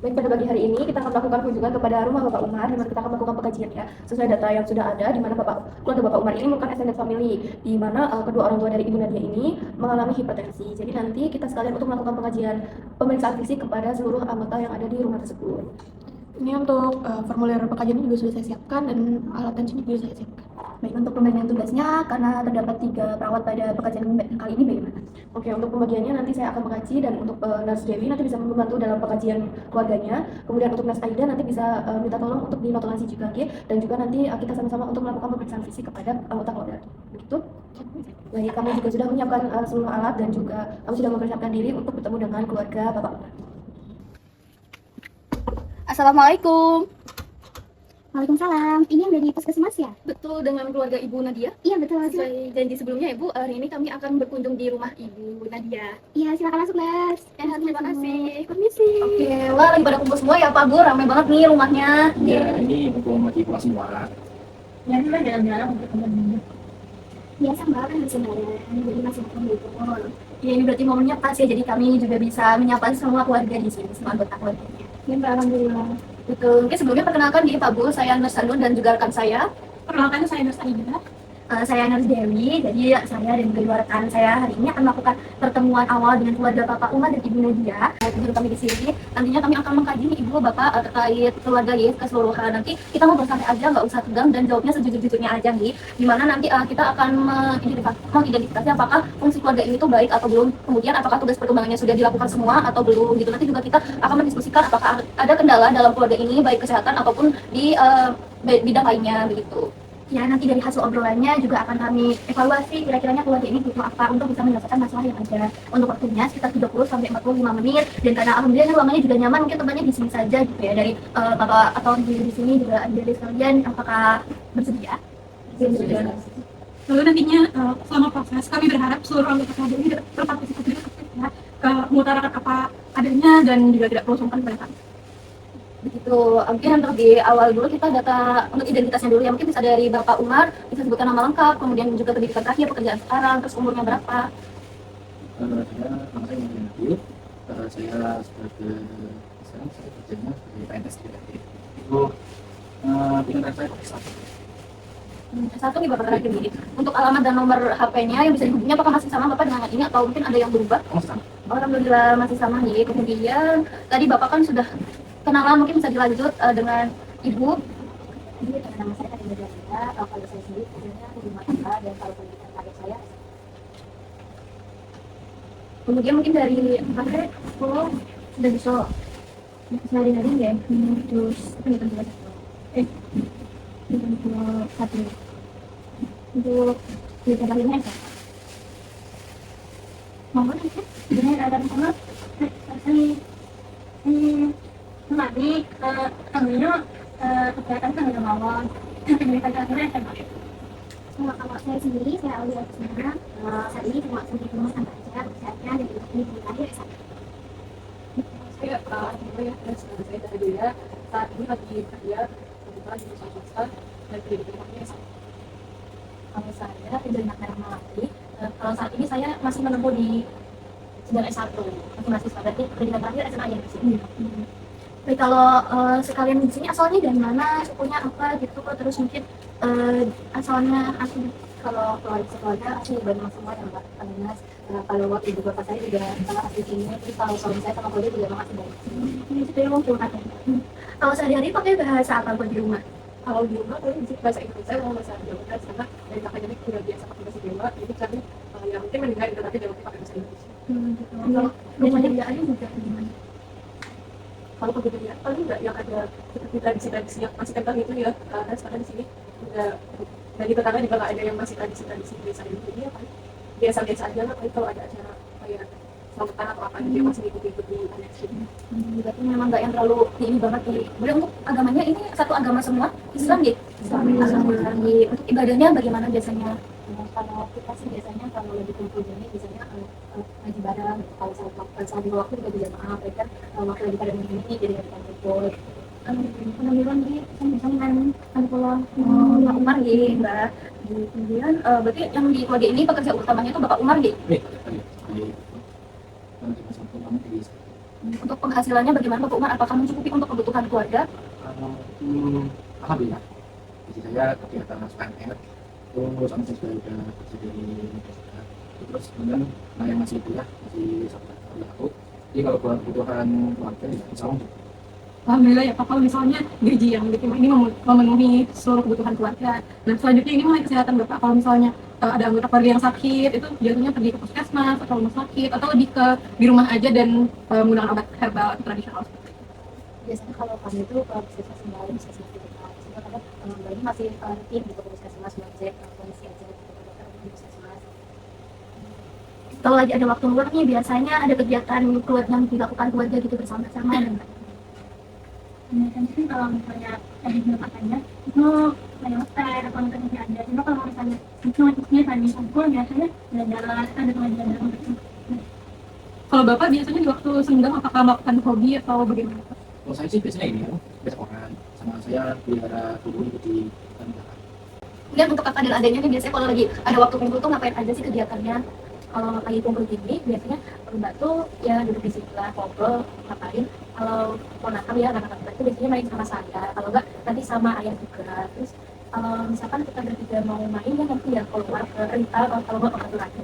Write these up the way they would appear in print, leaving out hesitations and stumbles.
Baik, pada pagi hari ini kita akan melakukan kunjungan kepada rumah Bapak Umar, di mana kita akan melakukan pengkajian ya, sesuai data yang sudah ada, di mana keluarga Bapak Umar ini merupakan extended family, di mana kedua orang tua dari Ibu Nadia ini mengalami hipertensi. Jadi nanti kita sekalian untuk melakukan pengajian pemeriksaan fisik kepada seluruh anggota yang ada di rumah tersebut. Ini untuk formulir pengkajian juga sudah saya siapkan dan alat tensinya juga saya siapkan. Baik, untuk pembagian tugasnya, karena terdapat 3 perawat pada pengkajian kali ini bagaimana? Oke, untuk pembagiannya nanti saya akan mengkaji, dan untuk Nurse Dewi nanti bisa membantu dalam pengkajian keluarganya. Kemudian untuk Nurse Aida nanti bisa minta tolong untuk dinotulasi juga, oke? Dan juga nanti kita sama-sama untuk melakukan pemeriksaan fisik kepada anggota keluarga. Begitu? Baik, kami juga sudah menyiapkan seluruh alat dan juga kami sudah mempersiapkan diri untuk bertemu dengan keluarga Bapak. Assalamualaikum. Waalaikumsalam. Ini yang dari puskesmas ya? Betul, dengan keluarga Ibu Nadia. Iya betul. Sesuai janji sebelumnya Ibu, hari ini kami akan berkunjung di rumah Ibu Nadia. Iya silakan masuk Mas. Terima kasih. Permisi. Oke, wah lagi pada kumpul semua ya Pak Bu, ramai banget nih rumahnya. Ya, ini mumpung lagi pulang semua. Ya ini mah jalan-jalan untuk teman-teman. Biasa Mbak kan masih lebaran, jadi masih berkumpul. Ya, ini berarti momennya pas ya, jadi kami juga bisa menyapa semua keluarga di sini, semua anggota keluarganya. Ya Mbak, alhamdulillah. Betul, mungkin sebelumnya perkenalkan diri Pak Bu, saya Nurse Anun dan juga rekan saya. Perkenalkan saya Nurse Aida. Saya Nurse Dewi, jadi saya dan kedua rekan saya hari ini akan melakukan pertemuan awal dengan keluarga Bapak Umar dan Ibu Nadia. Tujuan kami di sini, nantinya kami akan mengkaji nih Ibu Bapak terkait keluarga ya keseluruhan. Nanti kita ngobrol santai aja, nggak usah tegang dan jawabnya sejujur-jujurnya aja nih. Dimana nanti kita akan mengidentifikasi apakah fungsi keluarga ini tuh baik atau belum. Kemudian apakah tugas perkembangannya sudah dilakukan semua atau belum gitu. Nanti juga kita akan mendiskusikan apakah ada kendala dalam keluarga ini baik kesehatan ataupun di bidang lainnya begitu. Ya nanti dari hasil obrolannya juga akan kami evaluasi kira-kiranya keluarga ini butuh apa untuk bisa menyelesaikan masalah yang ada. Untuk waktunya sekitar 30 sampai 45 menit, dan karena alhamdulillah ruangannya juga nyaman, mungkin tempatnya di sini saja gitu ya. Dari Bapak atau di sini juga ada sekalian, apakah bersedia? Lalu nantinya selama proses kami berharap seluruh anggota keluarga ini berpartisipasi aktif ya, mengutarakan apa adanya dan juga tidak perlu sungkan pada kami. Begitu. Mungkin untuk di awal dulu kita data untuk identitasnya dulu ya, mungkin bisa dari Bapak Umar, bisa sebutkan nama lengkap, kemudian juga pendidikan terakhir, pekerjaan sekarang, terus umurnya berapa. Nama saya Muhammad Nabil. Saya sebagai saya kerjanya sebagai PNS di BNI. Itu tingkat saya satu. Satu nih Bapak terakhir ini. Untuk alamat dan nomor HP-nya yang bisa dihubungi apakah masih sama Bapak dengan ini atau mungkin ada yang berubah? Sama. Alhamdulillah masih sama nih. Kemudian tadi Bapak kan sudah kenalan, mungkin bisa dilanjut dengan Ibu. Jadi nama saya Karin Nadia. Kalau saya sendiri kerjanya di rumah tangga, dan kalau pendidikan karir saya Kemudian mungkin dari HP sekolah sudah bisa sehari-hari ya, terus pendidikan untuk satu untuk pendidikan karirnya ya. Mohon sebenarnya ada sama kembali kaminya kegiatan kan udah mawon pendidikan karirnya sama. Kalau saya sendiri, saya Aulia Kusuma, saat ini cuma di rumah tangga aja, kerjanya dan ini di karir sama. Saya ya, saya dari dia saat ini lagi kerja kebetulan di perusahaan swasta dan pendidikannya sama. Kalau saya kerja di Makassar Malaki, kalau saat ini saya masih menempuh di sedang S1, masih mahasiswa, berarti pendidikan terakhir SMA ya di sini. Baik, kalau sekalian di sini asalnya dari mana, sukunya apa gitu, terus mungkin asalnya asli. Kalau keluarga asli Bandung semua ya Mbak Aminas. Kalau waktu ibu bapak saya juga sama asli sini, terus kalau suami saya sama keluarga juga memang asli dari sini. Ini itu yang mau ada. Kalau sehari-hari pakai bahasa apa buat di rumah? Kalau di rumah paling bisa bahasa Inggris, saya mau bahasa Jawa karena dari kakaknya ini udah biasa pakai bahasa Jawa, jadi kami ya mungkin mendengar itu tapi jawabnya pakai bahasa Inggris. Gitu. Kalau kebiasaannya juga gimana? Kalau kebudayaan paling nggak yang ada seperti tradisi-tradisi yang masih kental itu ya, karena sekarang di sini udah dari tetangga juga nggak ada yang masih tradisi-tradisi biasa itu, jadi ya paling biasa-biasa aja lah. Paling kalau ada acara kayak selamatan atau apa gitu masih ikut-ikuti aja. berarti memang nggak yang terlalu ini banget nih. Kemudian untuk agamanya ini satu agama semua, Islam gitu. Alhamdulillah. Untuk ibadahnya bagaimana biasanya? Kalau kita sih biasanya kalau lagi kumpul gini biasanya ngaji bareng. Kalau saat di waktu juga berjamaah, mereka waktu lagi pada ini jadi kita kumpul. Alhamdulillah di misalnya kan pulang Bapak Umar gitu, Mbak. Kemudian berarti yang di keluarga ini pekerja utamanya itu Bapak Umar gitu. Tadi di satu kami di Untuk penghasilannya bagaimana Bapak Umar? Apakah mencukupi untuk kebutuhan keluarga? Alhamdulillah. Jadi saya kegiatan UMR itu sama saya sudah kerja dari universitas. Terus kemudian yang masih kuliah masih satu tahun aku. Jadi kalau buat kebutuhan keluarga ya insya Allah. Alhamdulillah ya Pak, kalau misalnya gaji yang diterima ini memenuhi seluruh kebutuhan keluarga. Nah selanjutnya ini mengenai kesehatan Bapak, kalau misalnya ada anggota keluarga yang sakit, itu jatuhnya pergi ke puskesmas atau rumah sakit, atau lebih ke di rumah aja dan menggunakan obat herbal atau tradisional. Biasanya kalau kami itu puskesmas kembali puskesmas di dekat sehingga kadang ini masih rutin gitu ke puskesmas ngecek kondisi aja gitu ke dokter di puskesmas. Kalau lagi ada waktu luang nih, biasanya ada kegiatan keluarga yang dilakukan keluarga gitu bersama-sama dan Kan sih kalau misalnya tadi katanya itu kayak hotel atau mungkin masih ada. Cuma kalau misalnya itu waktunya tadi kumpul biasanya jalan-jalan ada jalan-jalan. Kalau Bapak biasanya di waktu senggang apakah melakukan hobi atau bagaimana? Kalau saya sih biasanya ini ya, biasa orang sama saya pelihara kudu di hutan belakang. kemudian untuk kakak dan adiknya nih biasanya kalau lagi ada waktu kumpul tuh ngapain aja sih kegiatannya? Kalau lagi kumpul gini biasanya mbak tuh ya duduk di situ lah ngobrol ngapain. Kalau ponakan ya anak-anak kita itu biasanya main sama saya, kalau enggak nanti sama ayah juga. Terus kalau misalkan kita bertiga mau main ya nanti ya keluar ke rental atau kalau enggak ke lagi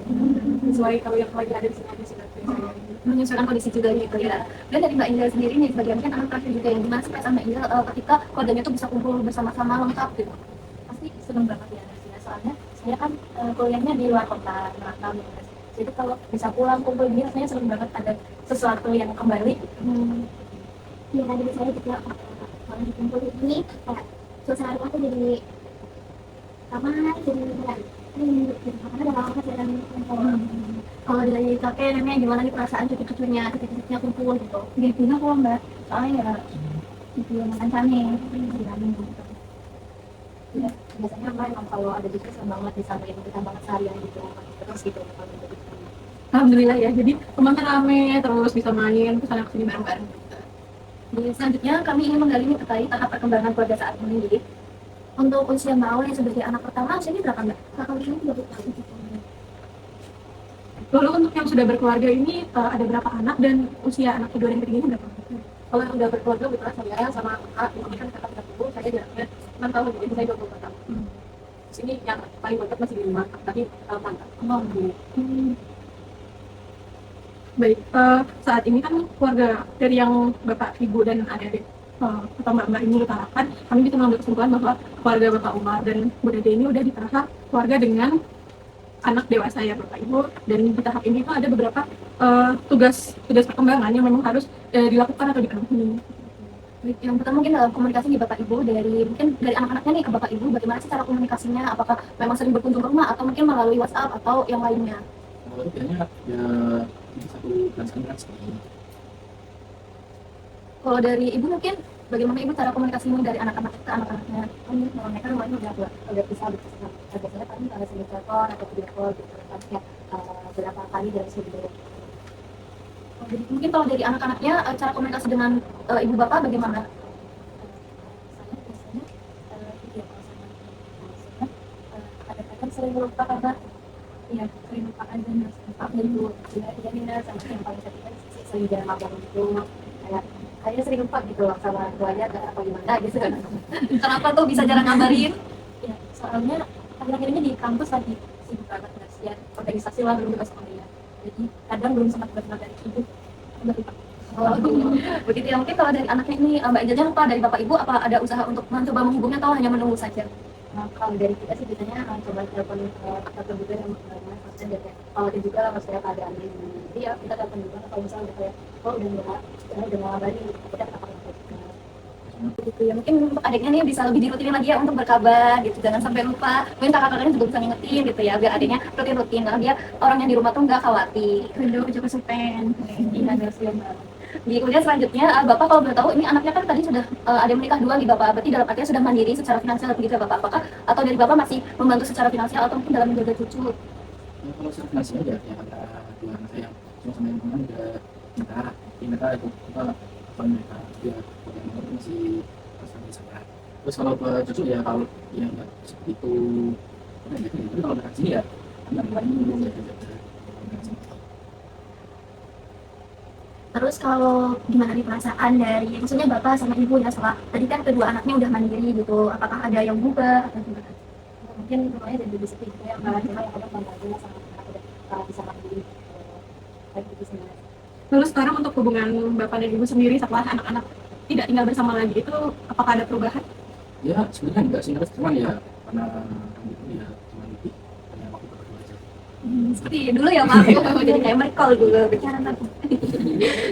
Sesuai kalau yang lagi ada di sini aja sih nanti saya. menyesuaikan kondisi juga gitu ya. Dan dari Mbak Indra sendiri nih sebagai mungkin anak terakhir juga yang gimana sih sama Mbak Indra ketika keluarganya tuh bisa kumpul bersama-sama lengkap gitu? Pasti seneng banget ya Nasia. Soalnya saya kan kuliahnya di luar kota Merantau ya Nas. Jadi kalau bisa pulang kumpul gini rasanya seneng banget ada sesuatu yang kembali. Iya kan jadi saya juga kalau dikumpul ini kayak suasana rumah tuh jadi kamar jadi kayak karena ada lama jarang kumpul. Kalau dari kakek neneknya gimana nih perasaan cucu-cucunya ketika kumpul gitu? Gitu kok Mbak. Soalnya ya itu yang makan kami gitu. Ya, biasanya Mbak emang kalau ada juga senang banget disampaikan kita banget seharian gitu terus gitu kalau gitu. Alhamdulillah ya, jadi teman rame terus bisa main kesana kesini bareng-bareng. Di selanjutnya kami ingin menggali nih terkait tahap perkembangan keluarga saat ini. Jadi untuk usia Mbak Aul yang sebagai anak pertama usianya berapa Mbak? Kakak usianya 30 tahun. Lalu untuk yang sudah berkeluarga ini ada berapa anak dan usia anak kedua dan ketiganya berapa? Kalau yang udah berkeluarga kebetulan saya sama kakak, ini kan kakak 30, saya jaraknya 6 tahun, jadi saya 24 tahun. Sini yang paling dekat masih di rumah, tapi mantap. Baik, saat ini kan keluarga dari yang Bapak, Ibu, dan adik-adik atau Mbak-mbak ini utarakan, kami bisa mengambil kesimpulan bahwa keluarga Bapak Umar dan Bu Dede ini udah di tahap keluarga dengan anak dewasa ya Bapak Ibu, dan di tahap ini tuh ada beberapa tugas perkembangan yang memang harus dilakukan atau dipenuhi. Yang pertama mungkin dalam komunikasi nih Bapak Ibu mungkin dari anak-anaknya nih ke Bapak Ibu bagaimana sih cara komunikasinya? Apakah memang sering berkunjung ke rumah atau mungkin melalui WhatsApp atau yang lainnya? Kalau itu biasanya ya ini satu bulan sekali kan sekali. Kalau dari Ibu mungkin bagaimana Ibu cara komunikasinya dari anak-anak ke anak-anaknya? Kalau mereka rumahnya udah bisa bersama. Biasanya kami kalau sering telepon atau video call gitu kan ya berapa kali dari seminggu. Jadi mungkin kalau dari anak-anaknya cara komunikasi dengan Ibu Bapak bagaimana? Saya biasanya video call sama ibu. Kadang-kadang sering lupa karena ya sering lupa aja lupa dulu ya Nina sama yang paling satu kan sering jarang ngomong gitu kayak sering lupa gitu loh sama keluarga atau gimana gitu kan. Kenapa tuh bisa jarang ngabarin? Ya soalnya akhir-akhir ini di kampus lagi sibuk banget ya organisasi lah belum juga sama dia jadi kadang belum sempat benar dari ibu udah lupa. Oh, begitu ya. Mungkin kalau dari anaknya ini Mbak Ijazah lupa dari Bapak Ibu apa ada usaha untuk mencoba menghubungnya atau hanya menunggu saja? Kalau dari kita sih biasanya coba telepon atau juga yang maksudnya dia kayak kalau dia juga maksudnya keadaan ini jadi ya kita telepon juga kalau misalnya udah kayak oh udah mau ngabarin kita akan Gitu ya. Mungkin untuk adiknya nih bisa lebih dirutinin lagi ya untuk berkabar gitu. Jangan sampai lupa. Mungkin kakak-kakaknya juga bisa ngingetin gitu ya biar adiknya rutin-rutin karena dia orang yang di rumah tuh nggak khawatir. Aduh, juga supen. Iya, harus banget. Jadi kemudian selanjutnya Bapak kalau boleh tahu ini anaknya kan tadi sudah ada yang menikah dua nih Bapak. Berarti dalam artinya sudah mandiri secara finansial begitu ya Bapak. Apakah atau dari Bapak masih membantu secara finansial atau mungkin dalam menjaga cucu? Kalau secara finansial ya antara dua anak saya yang sama yang teman udah nikah, mereka itu kita apa mereka dia yang masih sama saya. Terus kalau ke cucu ya kalau yang nggak seperti itu, tapi kalau dekat sini ya yang lain ya. Terus kalau gimana nih perasaan dari maksudnya bapak sama ibu ya setelah tadi kan kedua anaknya udah mandiri gitu, apakah ada yang berubah atau gimana? Mungkin rumahnya jadi di situ juga ya kan, cuma yang kadang bangga sama anak udah bisa mandiri kayak gitu sih. Lalu sekarang untuk hubungan bapak dan ibu sendiri setelah anak-anak tidak tinggal bersama lagi itu apakah ada perubahan? Ya sebenarnya enggak sih, cuman ya karena kami itu ya cuman hanya waktu berdua aja. Seperti dulu ya Pak, jadi kayak mereka dulu bicara tadi.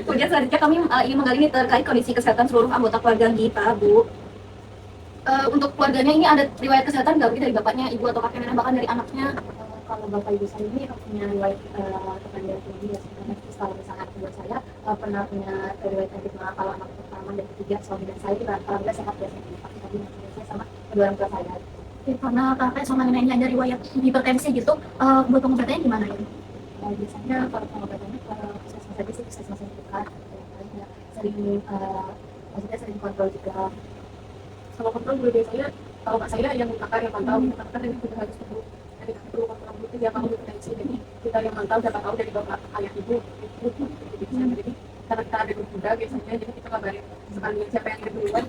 Kemudian selanjutnya kami ingin menggali ini terkait kondisi kesehatan seluruh anggota keluarga kita, Bu. Untuk keluarganya ini ada riwayat kesehatan nggak dari bapaknya, ibu atau kakek nenek bahkan dari anaknya? Kalau bapak ibu saya ini punya riwayat tekanan darah tinggi ya sebenarnya. Terus kalau misalnya ibu saya pernah punya riwayat penyakit mah kalau anak pertama dan ketiga suami dan saya itu alhamdulillah sehat ya, tapi saya sama kedua orang tua saya. Ya, karena kakek sama neneknya ada riwayat hipertensi gitu, buat pengobatannya gimana ya? Biasanya kalau pengobatannya puskesmas saja sih, puskesmas yang dekat, sering maksudnya sering kontrol juga. Kalau kontrol juga biasanya kalau pak saya yang kakak yang pantau, kakak ini juga harus perlu kontrol gitu ya kalau hipertensi. Jadi kita yang mantau siapa tahu dari bapak ayah ibu itu bisa. Jadi karena kita ada grup juga biasanya, jadi kita kabarin sekalian siapa yang ada duluan.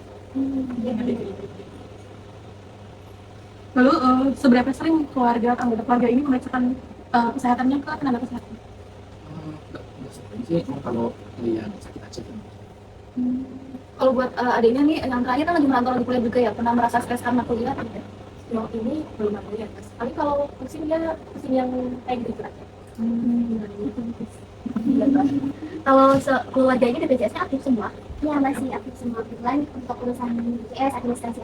Lalu seberapa sering keluarga anggota keluarga ini memeriksakan kesehatannya ke tenaga kesehatan? Enggak sering sih, cuma kalau lihat sakit aja kan. Kalau buat adiknya nih yang terakhir kan lagi merantau lagi kuliah juga ya, pernah merasa stres karena kuliah atau tidak? Sejauh ini belum ada ya mas. Tapi kalau pusing dia pusing yang kayak gitu aja. Kalau keluarga ini BPJS-nya aktif semua? Ya masih aktif semua, kebetulan untuk urusan BPJS administrasi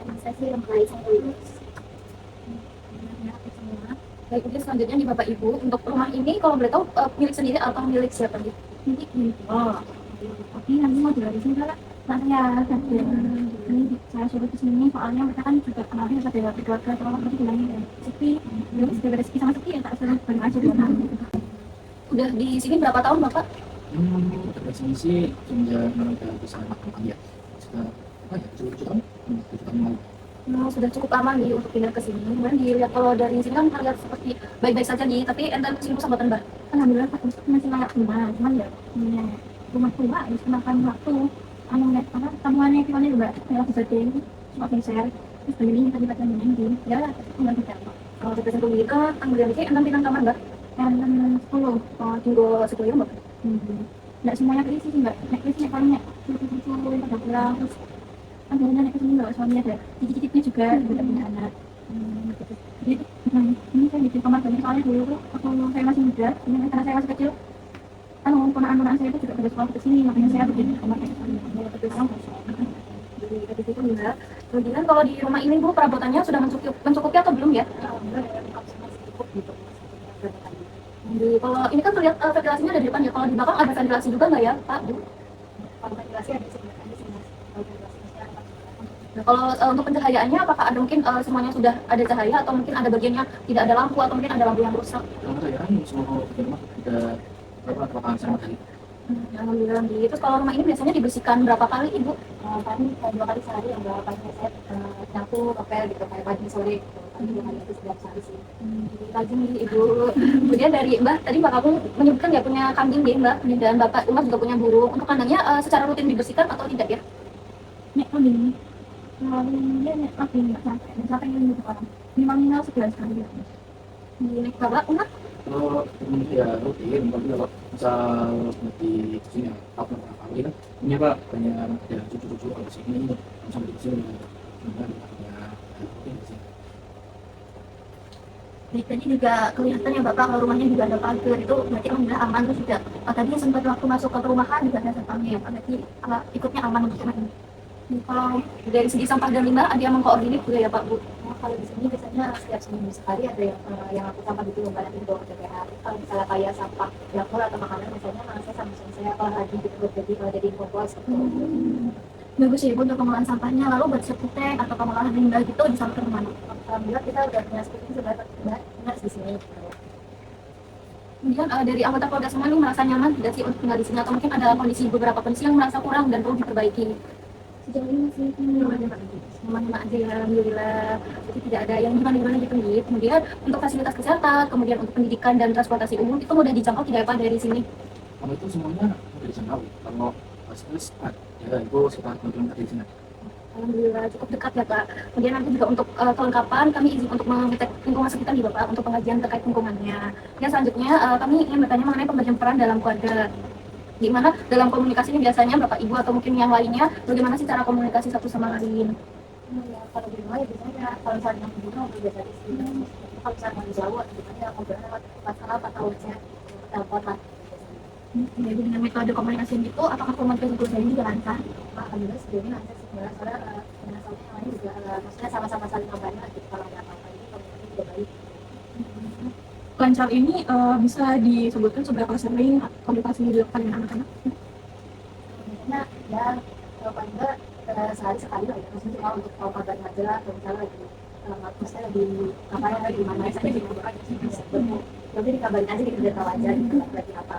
lembaga saya lulus. Aktif semua. Baik, kemudian selanjutnya nih Bapak Ibu, untuk rumah ini kalau boleh tahu milik sendiri atau milik siapa nih? Milik milik. Oh, Tapi nanti mau jual di sini kan? Nah saya kerja. Ini saya suruh ke sini soalnya mereka kan juga kemarin ada keluarga kalau tadi bilangnya sepi. Terus sudah rezeki sama sepi ya tak suruh bareng aja dua tahun. udah di sini berapa tahun Bapak? Dari sini sih sejak mereka bisa makan ya. Sudah apa ya, 7 tahun, 7 tahun lalu. Sudah cukup lama nih untuk pindah ke sini. Kemudian dilihat kalau dari sini kan terlihat seperti baik-baik saja nih, tapi enten sini sambatan Mbak. Alhamdulillah Pak masih layak rumah, cuman ya punya rumah tua harus makan waktu. Anu apa tamuannya gimana juga ya bisa cuma share terus begini tadi baca main ya nggak bisa Kalau kita satu gitu, kemudian ini enten pindah kamar Mbak. dan 10 Tunggu 10 ya Mbak. nggak semuanya krisis sih mbak, naik krisis paling ya cucu-cucu yang pada pulang terus kan biasanya naik kesini nggak suami ada cicit-cicitnya juga udah punya anak gitu. Jadi ini saya bikin kamar banyak soalnya dulu tuh waktu saya masih muda ini karena saya masih kecil kan ponakan-ponakan saya itu juga pada sekolah ke sini makanya saya bikin kamar kayak gini ya tapi sekarang Di situ Mbak. Kemudian kalau di rumah ini Bu perabotannya sudah mencukupi atau belum ya? Cukup gitu. Kalau ini kan terlihat ventilasinya ada di depan ya. Kalau di belakang ada ventilasi juga nggak ya Pak Bu? Kalau ventilasi ada sebenarnya sih mas. Kalau ventilasi masih ada. Nah, kalau untuk pencahayaannya apakah ada mungkin semuanya sudah ada cahaya atau mungkin ada bagiannya tidak ada lampu atau mungkin ada lampu yang rusak? Kalau saya semua di rumah ada berapa kebakaran sama tadi. Alhamdulillah. Terus kalau rumah ini biasanya dibersihkan berapa kali Ibu? Paling 2 kali sehari yang berapa pagi saya nyapu ngepel gitu kayak pagi sore gitu. Paling 2 kali itu setiap hari sih. Rajin nih Ibu. Kemudian dari Mbak, tadi Mbak kamu menyebutkan ya punya kambing ya Mbak, dan Bapak Umar juga punya burung. Untuk kandangnya secara rutin dibersihkan atau tidak ya? nek kambing kalau dia nek kambing nggak sampai yang gitu orang minimal 11 kali ya Di Bapak Umar? Kalau ini ya rutin, tapi kalau misal di sini ya, apa kali kan ini pak banyak ada cucu-cucu kalau di sini sampai di sini ya rutin di sini. Baik, tadi juga kelihatan ya Bapak kalau rumahnya juga ada pagar itu berarti alhamdulillah aman. Terus juga tadi sempat waktu masuk ke perumahan juga ada satpamnya ya Pak, berarti ikutnya aman untuk rumah ini. Kalau dari segi sampah dan limbah ada yang mengkoordinir juga ya Pak Bu? Nah, kalau di sini biasanya setiap seminggu sekali ada yang aku sampah gitu lomba nanti dibawa ke TPA. Kalau misalnya kayak sampah dapur atau makanan misalnya saya sama suami saya kalau lagi gitu buat jadi kalau jadi kompos gitu. Bagus ya Ibu untuk pengolahan sampahnya. Lalu buat septic tank atau pengolahan limbah gitu disalurkan kemana? Alhamdulillah kita udah punya seperti itu sudah benar di sini. Kemudian dari anggota keluarga semua ini merasa nyaman tidak sih untuk tinggal di sini atau mungkin ada beberapa kondisi yang merasa kurang dan perlu diperbaiki? sejauh ini masih Nyaman aja ya, alhamdulillah. Jadi tidak ada yang gimana gitu nih. Kemudian untuk fasilitas kesehatan, kemudian untuk pendidikan dan transportasi umum itu mudah dijangkau tidak ya Pak dari sini? Kalau itu semuanya udah di sana. Kalau stres ya itu sekitar 2 km di sana. Alhamdulillah cukup dekat ya Kak. Kemudian nanti juga untuk kelengkapan kami izin untuk mengecek lingkungan sekitar nih Bapak untuk pengajian terkait lingkungannya. Dan selanjutnya kami ingin bertanya mengenai pembagian peran dalam keluarga. Gimana dalam komunikasi ini biasanya Bapak Ibu atau mungkin yang lainnya bagaimana sih cara komunikasi satu sama lain? Ya, kalau di rumah ya biasanya kalau misalnya yang di rumah biasa di sini. Kalau misalnya yang jauh, biasanya ngobrol lewat WhatsApp atau chat, telepon lah. Jadi dengan metode komunikasi itu apakah komunikasi keluarga ini juga lancar? Alhamdulillah sejauh ini lancar sih, soalnya dengan sama yang lain juga maksudnya sama-sama saling kabarin lah gitu kalau ada apa-apa ini komunikasi juga baik. Lancar ini bisa disebutkan seberapa sering komunikasi dilakukan dengan anak-anak? Biasanya ya kalau paling enggak sehari sekali lah ya, maksudnya cuma untuk tahu kabar aja atau misalnya lagi maksudnya lagi apa ya lagi mana saya lagi ngobrol aja sih bisa bertemu. Tapi dikabarin aja gitu biar tahu aja gitu lagi apa.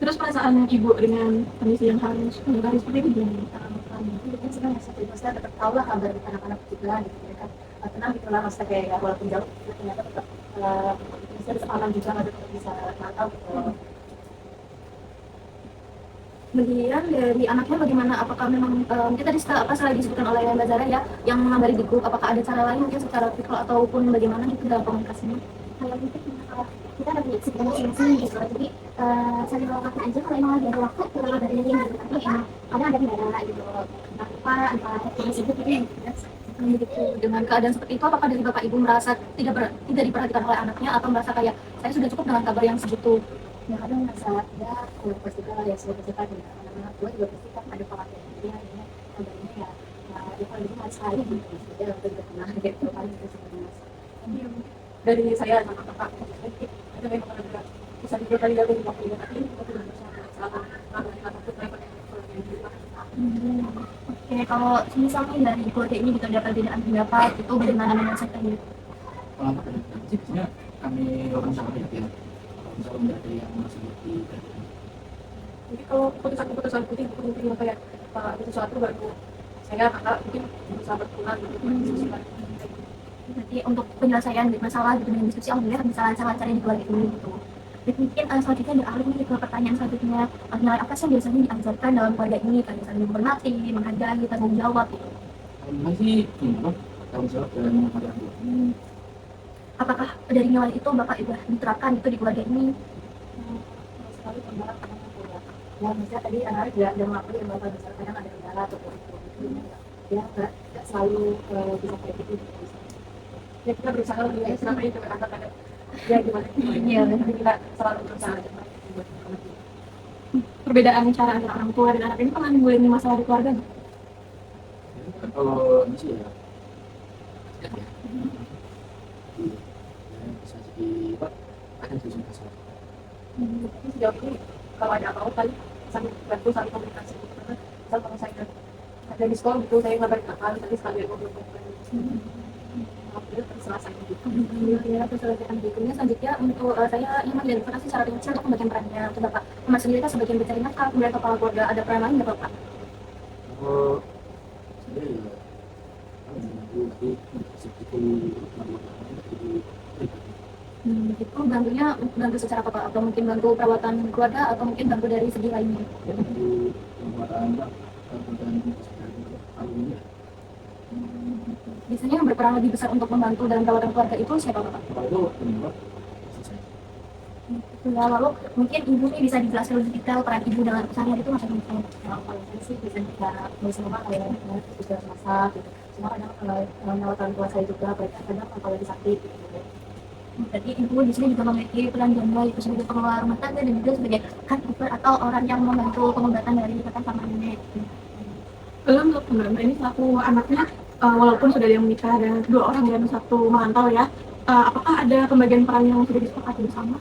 Terus perasaan ibu dengan kondisi yang harus mengalami seperti itu gimana? Mungkin sebenarnya maksudnya tetap tahu lah kabar anak-anak juga gitu mereka tenang gitu lah maksudnya kayak ya, walaupun jauh ternyata tetap bisa aman juga nggak tetap bisa mantau gitu. Kemudian dari anaknya bagaimana? Apakah memang kita tadi selain disebutkan oleh Mbak Zara ya yang mengabari di grup, apakah ada cara lain mungkin secara visual ataupun bagaimana gitu dalam komunikasinya? Kalau mungkin kalau kita ada punya sibuk masing-masing gitu jadi saling melengkapi aja kalau emang lagi ada waktu kalau dari yang gitu tapi emang ada kendala gitu entah lupa entah yang sibuk gitu ya Gitu. Dengan keadaan seperti itu, apakah dari Bapak Ibu merasa tidak diperhatikan oleh anaknya atau merasa kayak saya sudah cukup dengan kabar yang segitu? ya kadang merasa ya pasti kalau ya sudah kita gitu anak-anak gue juga pasti kan ada perhatian dia ini kabarnya ya ya kalau gitu harus sekali gitu dia udah pernah gitu kan itu sebenarnya. Dari saya sama kakak ada memang ada bisa diberi dari waktu ini tapi kita tidak bersama selama kita takut mereka Oke, kalau misalnya dari keluarga ini kita dapat perbedaan pendapat itu bagaimana menyelesaikannya? Kalau anak ada sih biasanya kami orang sama ya kalau misalnya nggak ada yang masih di mungkin kalau keputusan penting mungkin yang kayak itu sesuatu baru saya kakak mungkin bisa berkenan gitu Jadi untuk penyelesaian masalah gitu dengan diskusi alhamdulillah bisa lancar-lancarnya di keluarga ini gitu. Dan mungkin selanjutnya beralih nih ke pertanyaan selanjutnya, nilai apa sih yang biasanya diajarkan dalam keluarga ini? Kayak misalnya menghormati, menghargai, tanggung jawab gitu. masih ini apa tanggung jawab dan menghadapi Apakah dari nilai itu Bapak Ibu diterapkan itu di keluarga ini? sekali kendala kadang ada ya misalnya tadi anak juga ada mengakui yang bapak misalnya kadang ada kendala atau kurikulum ya nggak selalu bisa kayak gitu ya kita berusaha lebih baik selama ini juga anak-anak ya gimana Iya, jadi kita selalu berusaha Perbedaan cara antara orang tua dan anak ini pernah nimbulin masalah di keluarga nggak? kalau ini sih ya bisa jadi apa ada di sini masalah. tapi sejauh ini kalau ada apa-apa kali saling bantu saling komunikasi gitu karena misal kalau saya ada di sekolah gitu saya ngabarin kakak tadi sekali aku belum alhamdulillah terselesai gitu. Alhamdulillah terselesaikan berikutnya. Selanjutnya untuk saya ingin mengidentifikasi secara rinci untuk pembagian perannya. Untuk Bapak Muhammad sendiri kan sebagian mencari nafkah, kemudian kepala keluarga, ada peran lain nggak Bapak? Kalau saya ya nanti seperti Itu bantunya bantu secara apa Pak? Atau mungkin bantu perawatan keluarga atau mungkin bantu dari segi lainnya? di pembuatan dan alumni Biasanya yang berperan lebih besar untuk membantu dalam perawatan keluarga itu siapa Bapak? kalau itu penyebab selesai. Ya, lalu mungkin ibu nih bisa dijelaskan lebih detail peran ibu dalam keseharian itu macam apa? Kalau saya sih bisa kita bisa rumah kayak juga masak gitu cuma kadang kalau merawat orang tua saya juga kadang kalau lagi sakit gitu. Jadi ibu di sini juga memiliki peran ganda itu sebagai pengelola rumah tangga dan juga sebagai caregiver atau orang yang membantu pengobatan dari ikatan sama nenek. Lalu untuk Mbak ini selaku anaknya, walaupun sudah ada yang menikah dan 2 orang dan 1 merantau ya, apakah ada pembagian peran yang sudah disepakati bersama?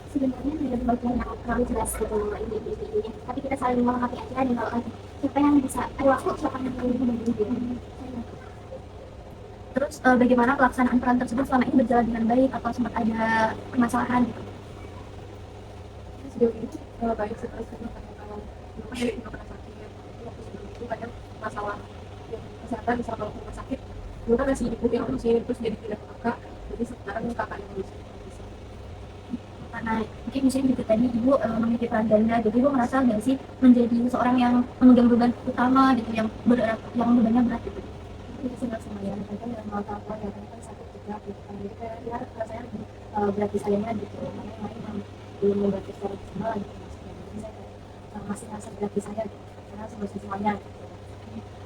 Sebenarnya tidak bagian yang terlalu jelas gitu ini, tapi kita saling melengkapi aja dan kalau siapa yang bisa ada waktu siapa yang lebih membagi. Terus bagaimana pelaksanaan peran tersebut selama ini berjalan dengan baik atau sempat ada permasalahan gitu? Sejauh ini baik setelah karena kalau bapak ya juga pernah sakit waktu sebelum itu kadang masalah yang kesehatan misal kalau rumah sakit dulu kan masih ibu yang ngurusin terus jadi tidak ke kakak jadi sekarang kakak yang ngurusin Karena mungkin misalnya juga tadi ibu memiliki peran ganda, jadi ibu merasa nggak sih menjadi seorang yang memegang beban utama gitu, yang berat, yang bebannya berat gitu. Itu sih sama ya, kadang yang mau tahu ya kan sakit juga gitu kan, jadi kayak ya rasanya lebih berat di sayanya gitu, makanya yang lain yang belum membantu secara maksimal gitu maksudnya, jadi saya kayak masih rasa berat di saya gitu, karena sebelum semuanya gitu.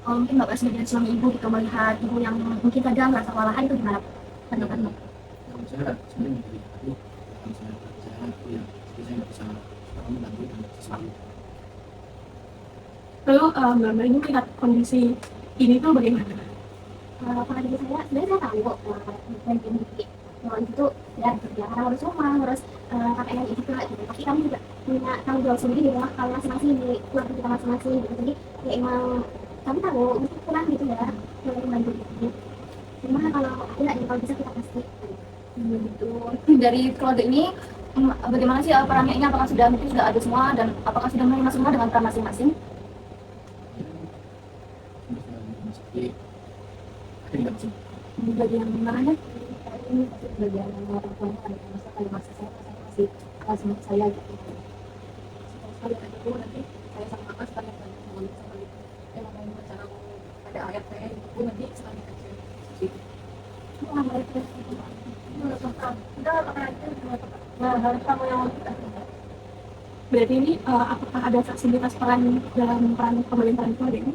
Oh, mungkin bapak sebagai suami ibu gitu melihat ibu yang mungkin kadang merasa kewalahan itu gimana tanggapan bapak? Kalau saya sebenarnya dari aku, kalau saya kerja aku ya, jadi saya nggak bisa membantu dan selalu. Lalu Mbak ini melihat kondisi ini tuh bagaimana? Karena diri saya sebenarnya saya tahu dan ini kalau itu ya kerja karena harus rumah harus KPR juga gitu, tapi kami juga punya tanggung jawab sendiri di rumah kami masing-masing, di keluarga kita masing-masing gitu, jadi ya emang kami tahu mungkin kurang gitu ya untuk membantu gitu. Cuma kalau ada yang kalau bisa kita pasti gitu. Dari keluarga ini bagaimana sih perannya ini, apakah sudah mungkin sudah ada semua dan apakah sudah menerima semua dengan peran masing-masing? Jadi ada nggak sih? Bagian mananya? Ini pasti bagian orang tuanya ada masa kalau masa saya masih sama saya gitu. Sekali ada dulu nanti saya sama kakak sekali ada sama ibu sama ibu. Yang mau bicara ada ayat saya ibu nanti sekali aja. Gitu. Nah, harus sama yang mau kita. Berarti ini apakah ada fleksibilitas peran dalam peran pemerintahan keluarga ini?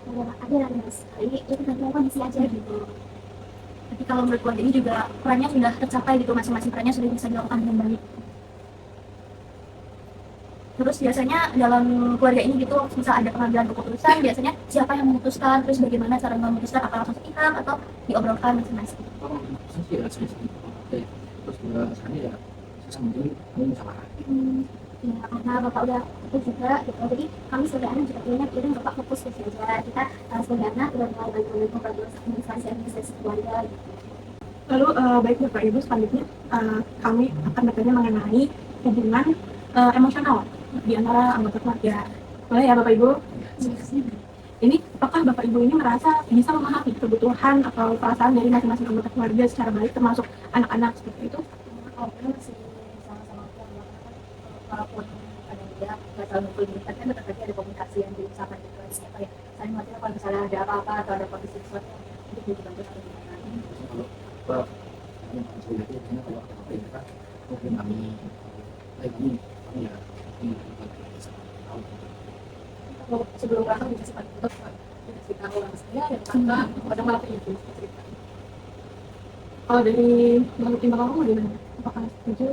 Ada lah mas, ini tergantung kondisi aja gitu. Tapi kalau menurut keluarga ini juga perannya sudah tercapai gitu, masing-masing perannya sudah bisa dilakukan dengan baik. Terus biasanya dalam keluarga ini gitu, misal ada pengambilan keputusan, biasanya siapa yang memutuskan, terus bagaimana cara memutuskan, apa langsung sepihak atau diobrolkan masing-masing. Kalau saya sih ya saya sendiri. Terus juga sekarang ya saya sama dia mau musyawarah. Ya, karena bapak udah itu juga gitu, jadi kami sebagai anak juga punya pikiran bapak fokus ke sini aja, kita sebagai anak udah mulai bantu-bantu kalau administrasi keluarga gitu. Lalu baik Bapak Ibu, selanjutnya kami akan bertanya mengenai hubungan emosional di antara anggota keluarga. Boleh ya Bapak Ibu? Ini apakah Bapak Ibu ini merasa bisa memahami kebutuhan atau perasaan dari masing-masing anggota keluarga secara baik, termasuk anak-anak seperti itu? Kalau kita masih sama-sama keluarga kan, walaupun ada dia nggak selalu berkomunikasi kan tetap aja ada komunikasi yang diusahakan gitu aja kayak saling ngerti kalau misalnya ada apa-apa atau ada kondisi sesuatu untuk dibantu atau gimana. Kalau kami masuk itu biasanya kalau ada apa ya kita mungkin kami kami ya mungkin kita bisa tahu. Kalau sebelum berangkat bisa sempat itu dikasih tahu orang saya dan kakak pada malah kayak gitu cerita. Kalau dari Bang Timbang kamu gimana? Apakah setuju?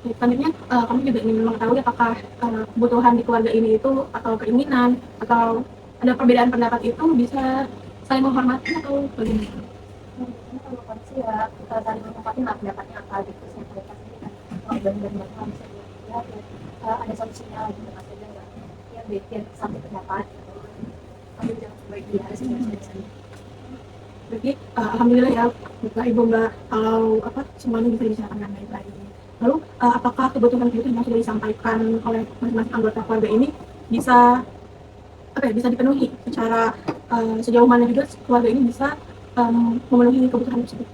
Selanjutnya kami juga ingin mengetahui apakah kebutuhan di keluarga ini itu atau keinginan atau ada perbedaan pendapat itu bisa saling menghormati atau bagaimana? Kalau kondisi ya kita saling menghormati lah pendapatnya apa gitu sih mereka sendiri kan kalau benar-benar nggak bisa ya ada solusinya gitu mas aja nggak ya bikin sampai pendapat ambil jangan sebaik dia ada sih Jadi alhamdulillah ya Bapak Ibu Mbak, kalau semuanya bisa dibicarakan dengan baik-baik. Lalu apakah kebutuhan itu yang sudah disampaikan oleh masing-masing anggota keluarga ini bisa bisa dipenuhi secara sejauh mana juga keluarga ini bisa memenuhi kebutuhan tersebut?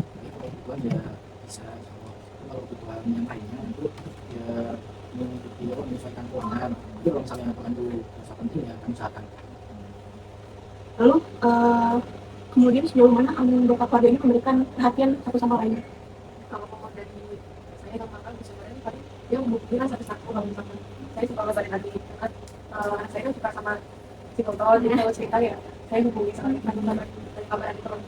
Kalau kebutuhan ya bisa, kalau kebutuhan yang lainnya itu ya mengikuti menyesuaikan keuangan. Itu kalau misalnya pengandu usaha penting ya kami usahakan. Lalu kemudian sejauh mana anggota keluarga ini memberikan perhatian satu sama lain? kalau ngomong dari saya sama kakak sebenarnya tadi dia membuktikan satu-satu kalau misalkan saya suka sama lagi kan saya kan suka sama si kontrol jadi kalau cerita ya saya hubungi sekali kan sama dari kabar di terus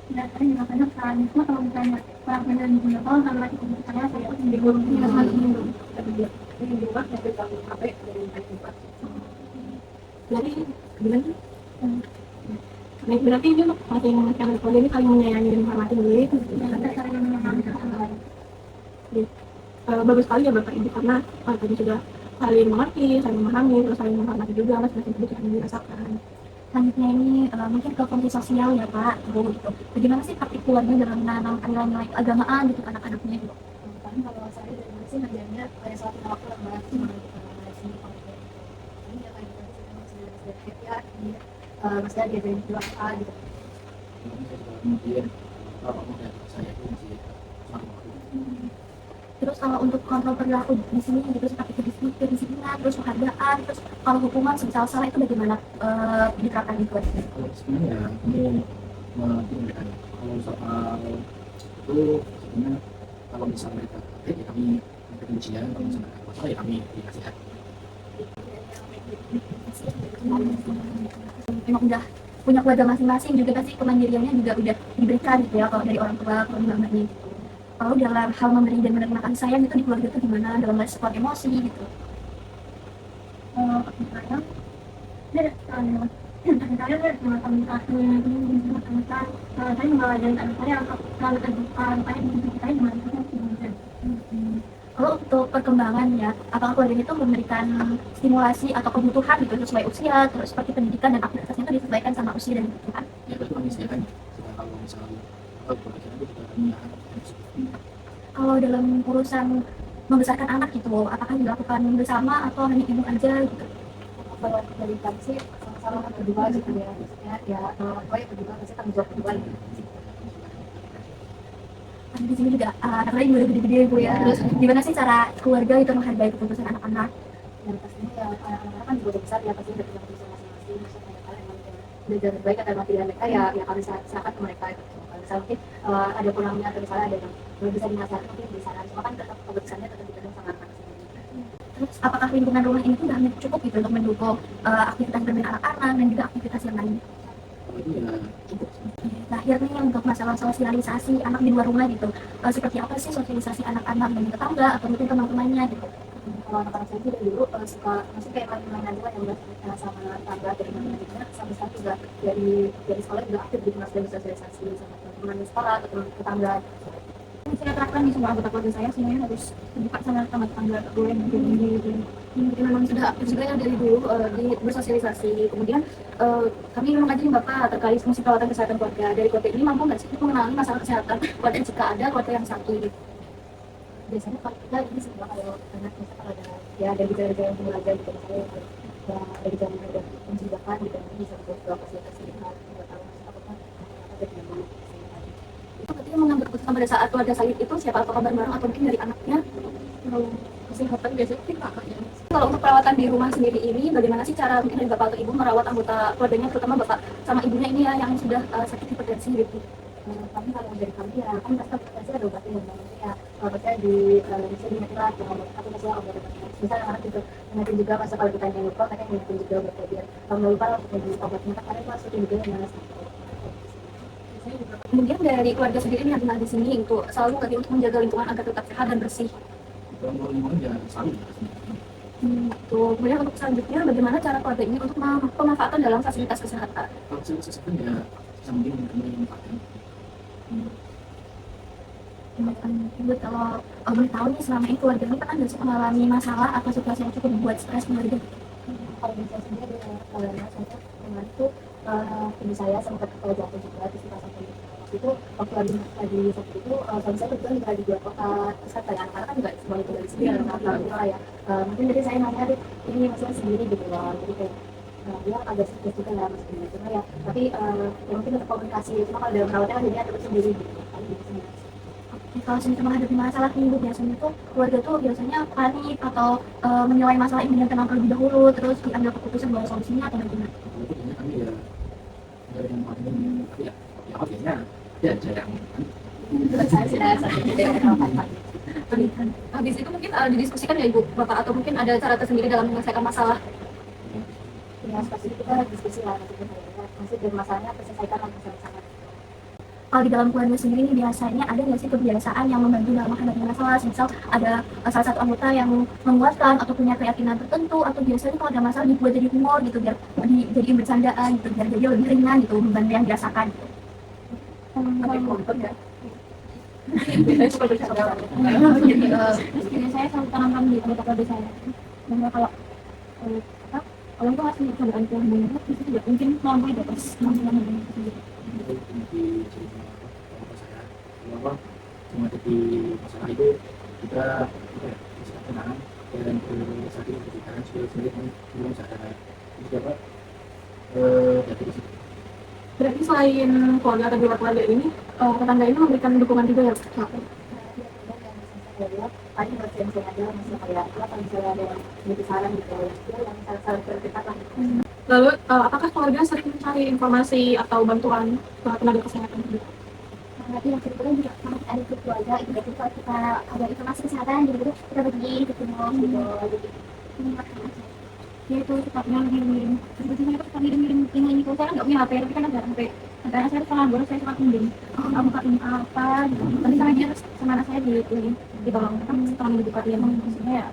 Dan kadang-kadang kan, cuma kalau misalnya orang benar di punya kalau sama lagi komunikasinya saya di grup tidak selalu minggu. tapi dia ini di rumah saya pegang HP dari hari Jumat Berarti gimana? Baik, berarti ini masing yang keluarga ini saling menyayangi dan menghormati diri. Kita saling memahami satu lain. Bagus sekali ya Bapak Ibu karena tadi sudah saling mengerti, saling memahami, terus saling menghormati juga masing-masing kebutuhan yang dirasakan. Selanjutnya ini mungkin ke fungsi sosial ya Pak, gitu. Bagaimana sih praktik keluarga dalam menanamkan nilai keagamaan gitu ke anak-anaknya gitu? kan kalau saya dari mana sih ngajarnya pada saat kita waktu lebaran cuma kita ngasih ini ya kayak gitu masih ya dia maksudnya dia dari dua gitu. Ini saya juga kemudian kalau dari saya itu masih sangat bagus. Terus kalau untuk kontrol perilaku di sini gitu seperti kedisiplinan, terus penghargaan, terus kalau hukuman semisal salah itu bagaimana diterapkan di keluarga? Kalau sebenarnya kamu menunjukkan kalau soal itu sebenarnya kalau misalnya mereka ya kami memberikan ujian, kalau misalnya mereka salah ya kami dikasih. Memang udah punya keluarga masing-masing juga pasti kemandiriannya juga udah diberikan gitu ya kalau dari orang tua kalau mamanya gitu. Kalau dalam hal memberi dan menerima kasih sayang itu di keluarga itu gimana dalam respon emosi gitu? Kadang dia kadang-kadang dia mengatakan saya mengajari anak saya untuk selalu terbuka saya mencintai dengan saya. Kalau untuk perkembangan ya, apakah keluarga itu memberikan stimulasi atau kebutuhan gitu sesuai usia, terus seperti pendidikan dan aktivitasnya itu disesuaikan sama usia dan kebutuhan? Ya betul kami sediakan. Kalau misalnya keluarga itu juga kami akan Kalau dalam urusan membesarkan anak gitu, apakah dilakukan bersama atau hanya ibu aja gitu? Kalau dari kami sih sama-sama berdua gitu ya, maksudnya ya orang tua yang berdua pasti tanggung jawab berdua gitu. Di sini juga anak-anak juga udah gede-gede bu ya. Terus gimana sih cara keluarga itu menghargai keputusan anak-anak? Dan pastinya ya anak-anak kan juga udah besar ya, pasti udah punya keputusan masing-masing. Maksudnya mereka emang udah jalan baik atau pilihan mereka ya kami serahkan ke mereka gitu. Kalau misalnya mungkin ada kurangnya atau misalnya ada yang belum bisa dinasihatkan mungkin bisa, cuma kan tetap keputusannya tetap dipegang sama anak sendiri. Terus apakah lingkungan rumah ini tuh udah cukup gitu untuk mendukung aktivitas bermain anak-anak dan juga aktivitas yang lain? kalau itu ya cukup. Terakhir nih untuk masalah sosialisasi anak di luar rumah gitu, seperti apa sih sosialisasi anak-anak dengan tetangga atau mungkin teman-temannya gitu? Kalau anak-anak saya sih dari dulu suka maksudnya kayak main-mainan juga yang sama tangga dari mana juga sampai sekarang juga dari sekolah juga aktif di kelas dan sosialisasi sama teman-teman di sekolah atau teman tetangga. Saya terapkan di semua anggota keluarga saya semuanya harus terbuka sama tetangga gue yang begini gitu. Jadi memang sudah aktif juga ya dari dulu di bersosialisasi. Kemudian kami mengajari Bapak terkait fungsi perawatan kesehatan keluarga. Dari keluarga ini mampu nggak sih mengenali masalah kesehatan keluarga jika ada keluarga yang sakit? Biasanya kalau kita ini sih kalau anak misalnya kalau ada ya ada gejala-gejala yang timbul aja gitu misalnya ya ada gejala yang ada mencurigakan gitu nanti bisa ke fasilitasi kita nggak tahu maksudnya apa ada di mana Itu berarti yang mengambil keputusan pada saat keluarga sakit itu siapa, apakah bareng atau mungkin dari anaknya? Kalau kesehatan biasanya kita kakaknya. Kalau untuk perawatan di rumah sendiri ini, bagaimana sih cara mungkin dari Bapak atau Ibu merawat anggota keluarganya, terutama Bapak sama Ibunya ini ya yang sudah sakit hipertensi gitu? kami kalau dari kami ya kan pasti ada obatnya yang namanya ya obatnya bisa dinetilat yang obat tapi maksudnya obat misalnya anak itu nanti juga masa kalau kita yang lupa mereka yang juga obatnya biar kalau nggak lupa jadi obatnya kan karena masukin juga yang mana Kemudian dari keluarga sendiri ini adalah di sini untuk selalu ngerti untuk menjaga lingkungan agar tetap sehat dan bersih. Kalau lingkungan ya selalu ya. Tuh. Kemudian untuk selanjutnya bagaimana cara keluarga ini untuk pemanfaatan dalam fasilitas kesehatan? Kalau saya sesuatu ya sambil kami manfaatkan. Ibu kalau boleh tahu nih selama ini keluarga ini pernah nggak sih mengalami masalah atau situasi yang cukup membuat stres keluarga? kalau bisa sendiri kalau saya kemarin itu ibu saya sempat jatuh juga terus kita sampai waktu itu waktu lagi sakit itu suami saya kebetulan juga di luar kota terus kan kayak anak-anak kan juga semua itu dari sini anak-anak tua ya mungkin jadi saya nanya ini masalah sendiri gitu loh jadi kayak dia agak stres juga ya mas Bina cuma ya tapi ya mungkin untuk komunikasi cuma kalau dalam perawatnya kan dia terus sendiri gitu kan gitu sih. Kalau sendiri menghadapi masalah nih ibu biasanya tuh keluarga tuh biasanya panik atau menilai masalah ini dengan tenang terlebih dahulu terus diambil keputusan bahwa solusinya atau bagaimana? Itu biasanya kami ya dari yang paling tapi ya biasanya ya jarang. Saya sudah Habis itu mungkin didiskusikan ya ibu bapak atau mungkin ada cara tersendiri dalam menyelesaikan masalah? ya pasti kita diskusi lah masih dari masalahnya selesaikan lah bersama-sama. Kalau di dalam keluarga sendiri ini biasanya ada nggak sih kebiasaan yang membantu dalam menghadapi masalah? Misal ada salah satu anggota yang menguatkan atau punya keyakinan tertentu atau biasanya kalau ada masalah dibuat jadi humor gitu biar dijadiin bercandaan gitu biar jadi lebih ringan gitu beban yang dirasakan gitu. Jadi saya selalu tanamkan di anggota keluarga saya. Dan kalau kalau itu masih cobaan yang banyak, itu juga mungkin melampaui batas kemampuan yang tersebut. Di cerita orang saya bahwa menghadapi masalah itu kita bisa tenang dan sakit ketika supaya sendiri belum sadar itu dapat jadi di situ. berarti selain keluarga kedua keluarga ini, tetangga ini memberikan dukungan juga ya? paling pasien saya ada misalnya kayak apa misalnya ada yang butuh saran gitu ya yang saran terdekat lah. Lalu, apakah keluarga sering mencari informasi atau bantuan ke tenaga kesehatan juga? Berarti yang kebetulan juga sama kita ada grup keluarga itu berarti kalau kita ada informasi kesehatan gitu kita bagi ketemu gitu jadi ini makan aja. Dia itu sukanya ngirim, sebetulnya itu suka ngirim ini kalau saya nggak punya HP tapi kan ada HP. Kadang saya pengangguran saya suka pinjam. Kamu buka ini apa? Gitu. Tapi sama dia sama anak saya ditolong kan setelah dibuka dia maksudnya ya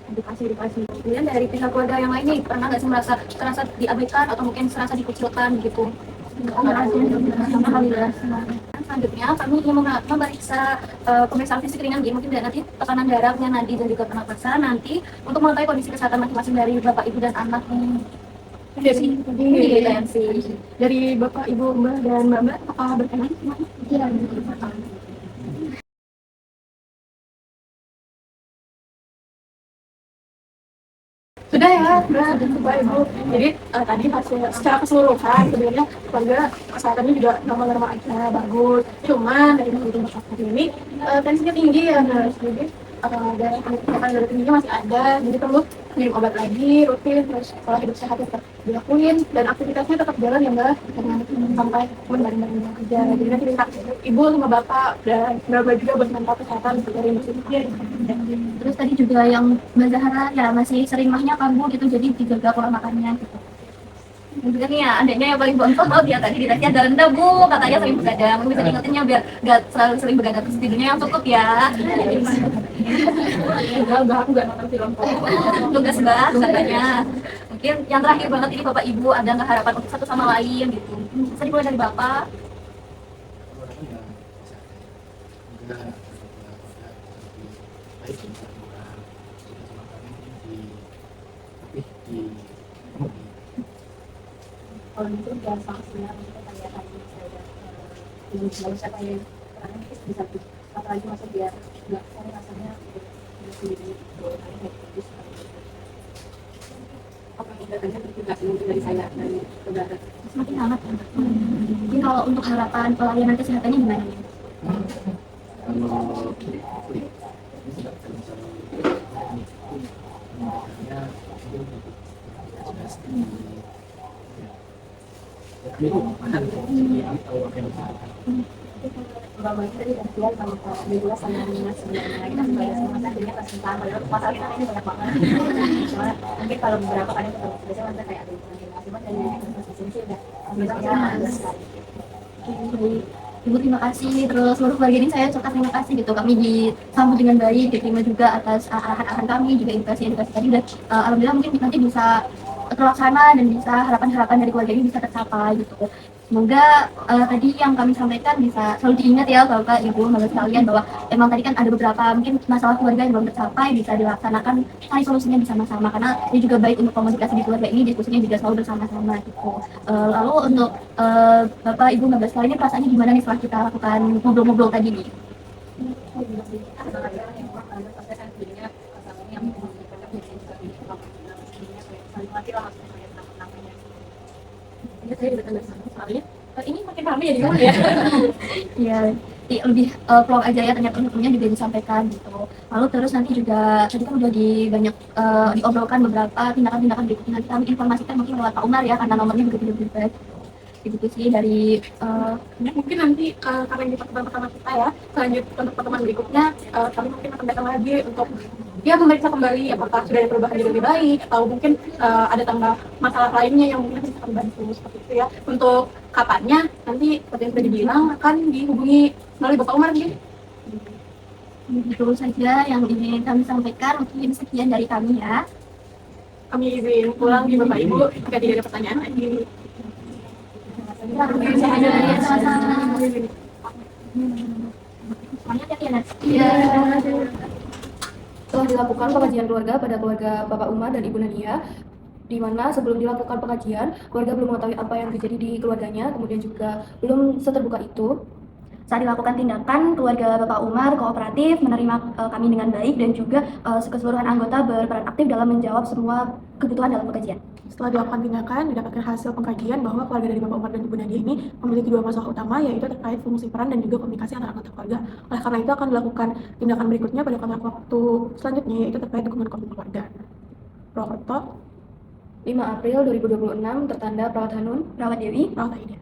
edukasi. Kemudian dari pihak keluarga yang lain nih pernah nggak sih terasa diabaikan atau mungkin serasa dikucilkan gitu? Alhamdulillah. Selanjutnya kami ingin memeriksa pemeriksaan fisik ringan gitu mungkin nanti tekanan darahnya nadi dan juga pernapasan nanti untuk mengetahui kondisi kesehatan masing-masing dari bapak ibu dan anak nih. Dari bapak, ibu, mbak, dan mbak apakah berkenan? Iya. Sudah ya, Mbak, Ibu. Jadi tadi hasil secara keseluruhan sebenarnya keluarga kesehatannya juga normal-normal aja, bagus. Cuman dari menurut dokter ini tensinya tinggi ya, nurse. Jadi darah tingginya masih ada, jadi perlu minum obat lagi, rutin, terus pola hidup sehat tetap dilakuin dan aktivitasnya tetap jalan ya Mbak, jangan sampai bareng-bareng kerja. Jadi nanti minta Ibu sama Bapak dan Mbak juga buat mantau kesehatan dari musim. Terus tadi juga yang Mbak Zahra ya masih sering mahnya kambuh gitu jadi dijaga pola makannya gitu. Dan juga nih ya adanya yang paling bontot dia tadi ditanya ada rendah bu katanya sering begadang mungkin bisa diingetinnya biar gak selalu sering begadang terus tidurnya yang cukup ya. Enggak, aku nggak nonton film. Tugas mbak katanya. Mungkin yang terakhir banget ini bapak ibu ada nggak harapan untuk satu sama lain gitu. Bisa dimulai dari bapak. Kalau itu biar sanksinya untuk kayak tadi saya ingin selalu siapa yang karena kita bisa apa lagi masuk biar nggak saya rasanya sendiri kayak gitu. Apa tindakannya juga mungkin dari saya dari saudara Semakin hangat. Mungkin kalau untuk harapan pelayanan kesehatannya gimana nih? Kalau ini sudah Umpamanya tadi udah bilang kalau dibuat sama minus sebenarnya kita sebagai sama saja kesusahan padahal masalah kita ini banyak banget. Cuma mungkin kalau beberapa kadang kita biasanya kita kayak ada yang cuma dari sini sih udah biasanya ada sekali. Baik. Ibu terima kasih, terus seluruh keluarga ini saya ucapkan terima kasih gitu. Kami disambut dengan baik, diterima juga atas arahan-arahan kami, juga edukasi-edukasi tadi dan alhamdulillah mungkin nanti bisa terlaksana dan bisa harapan-harapan dari keluarga ini bisa tercapai gitu. Semoga tadi yang kami sampaikan bisa selalu diingat ya Bapak, Ibu, Bapak sekalian bahwa emang tadi kan ada beberapa mungkin masalah keluarga yang belum tercapai bisa dilaksanakan cari solusinya bersama-sama karena ini juga baik untuk komunikasi di keluarga ini diskusinya juga selalu bersama-sama gitu. Lalu untuk Bapak, Ibu, Bapak sekalian perasaannya gimana nih setelah kita lakukan ngobrol-ngobrol tadi nih? Ini makin ramai ya di mana ya? Iya, lebih plong aja ya ternyata ilmunya juga disampaikan gitu. Lalu terus nanti juga tadi kan udah banyak diobrolkan beberapa tindakan-tindakan berikutnya nanti kami informasikan mungkin lewat Pak Umar ya karena nomornya juga tidak berubah. Gitu sih dari Mungkin nanti karena ini pertemuan pertama kita ya, lanjut untuk pertemuan berikutnya kami mungkin akan datang lagi untuk ya memeriksa kembali apakah sudah ada perubahan yang lebih baik atau mungkin ada tambah masalah lainnya yang mungkin bisa kami bantu seperti itu ya. Untuk kapannya nanti seperti yang sudah dibilang akan dihubungi melalui Bapak Umar mungkin. itu saja yang ingin kami sampaikan. Mungkin sekian dari kami ya. Kami izin pulang di Bapak Ibu jika tidak ada pertanyaan lagi. Sama-sama. Banyak ya Nas. Iya. Telah dilakukan pengajian keluarga pada keluarga Bapak Umar dan Ibu Nadia, di mana sebelum dilakukan pengajian, keluarga belum mengetahui apa yang terjadi di keluarganya, kemudian juga belum seterbuka itu. Saat dilakukan tindakan, keluarga Bapak Umar kooperatif, menerima kami dengan baik, dan juga keseluruhan anggota berperan aktif dalam menjawab semua kebutuhan dalam pengkajian. Setelah dilakukan tindakan, didapatkan hasil pengkajian bahwa keluarga dari Bapak Umar dan Ibu Nadia ini memiliki dua masalah utama, yaitu terkait fungsi peran dan juga komunikasi antara anggota keluarga. Oleh karena itu akan dilakukan tindakan berikutnya pada kontrak waktu selanjutnya, yaitu terkait dukungan keluarga. Prokerto, 5 April 2026, tertanda Perawat Hanun, Perawat Dewi, Perawat Aida.